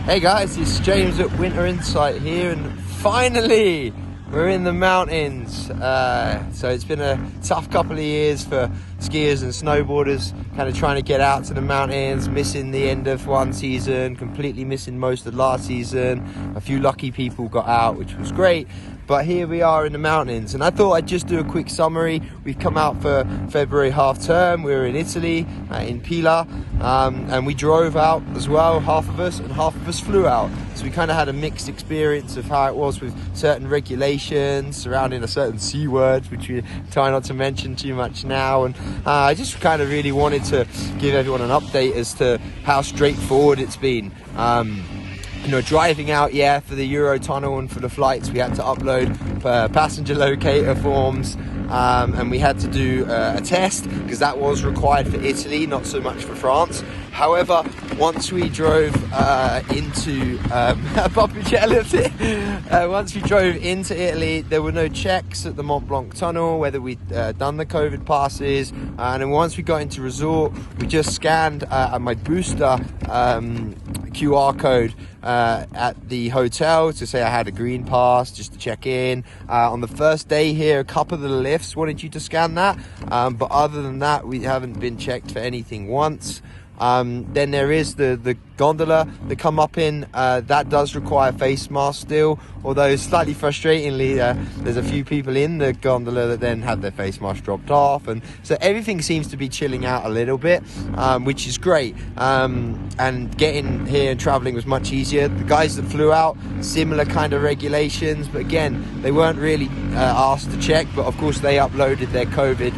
Hey guys, it's James at Winter Insight here, and finally we're in the mountains. So it's been a tough couple of years for skiers and snowboarders, kind of trying to get out to the mountains, missing the end of one season, completely missing most of last season. A few lucky people got out, which was great. But here we are in the mountains, and I thought I'd just do a quick summary. We've come out for February half term. We were in Italy, in Pila, and we drove out as well, half of us, and half of us flew out. So we kind of had a mixed experience of how it was with certain regulations surrounding a certain C word, which we try not to mention too much now. And I just kind of really wanted to give everyone an update as to how straightforward it's been. Driving out, for the Eurotunnel and for the flights, we had to upload passenger locator forms, and we had to do a test because that was required for Italy, not so much for France. However, once we drove into once we drove into Italy, there were no checks at the Mont Blanc tunnel whether we'd done the COVID passes, and then once we got into resort, we just scanned my booster QR code at the hotel to say I had a green pass, just to check in. On the first day here, a couple of the lifts wanted you to scan that, but other than that, we haven't been checked for anything once. Then there is the gondola that come up in, that does require face masks still, although slightly frustratingly there's a few people in the gondola that then had their face mask dropped off, and so everything seems to be chilling out a little bit, which is great, and getting here and traveling was much easier. The guys that flew out, similar kind of regulations, but again, they weren't really asked to check, but of course they uploaded their COVID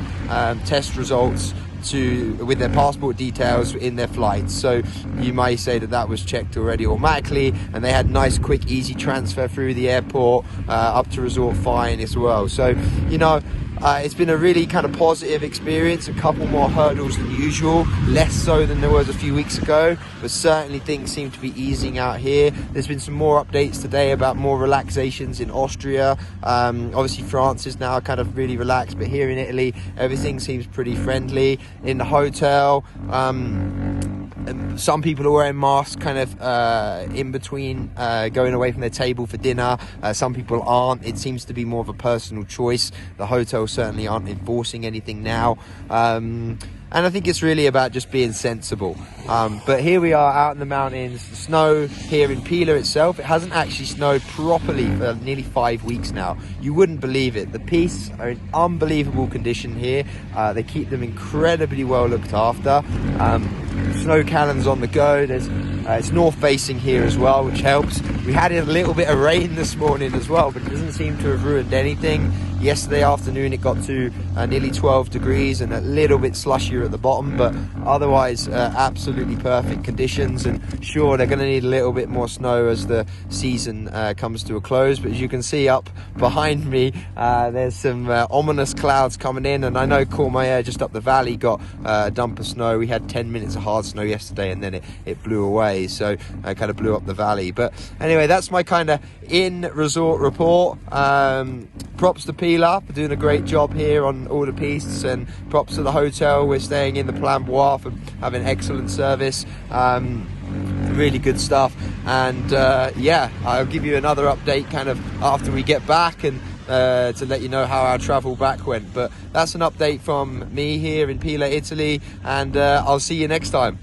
test results with their passport details in their flights, so you might say that was checked already automatically, and they had nice quick easy transfer through the airport up to resort fine as well. So it's been a really kind of positive experience. A couple more hurdles than usual, less so than there was a few weeks ago, but certainly things seem to be easing out here. There's been some more updates today about more relaxations in Austria. Obviously France is now kind of really relaxed, but here in Italy everything seems pretty friendly. In the hotel, some people are wearing masks kind of in between going away from their table for dinner. Some people aren't. It seems to be more of a personal choice. The hotels certainly aren't enforcing anything now, and I think it's really about just being sensible. But here we are out in the mountains. The snow here in Pila itself, it hasn't actually snowed properly for nearly 5 weeks now. You wouldn't believe it. The pistes are in unbelievable condition here. They keep them incredibly well looked after. Snow cannons on the go. It's north facing here as well, which helps. We had a little bit of rain this morning as well, but it doesn't seem to have ruined anything. Yesterday afternoon it got to nearly 12 degrees and a little bit slushier at the bottom, but otherwise absolutely perfect conditions. And sure, they're going to need a little bit more snow as the season comes to a close, but as you can see up behind me, there's some ominous clouds coming in, and I know Courmayeur just up the valley got a dump of snow. We had 10 minutes of hard snow yesterday, and then it blew away, so I kind of blew up the valley. But anyway, that's my kind of in-resort report. Props to Pila for doing a great job here on all the pistes, and props to the hotel. We're staying in the Plan Bois for having excellent service. Really good stuff, and I'll give you another update kind of after we get back, and to let you know how our travel back went. But that's an update from me here in Pila, Italy, and I'll see you next time.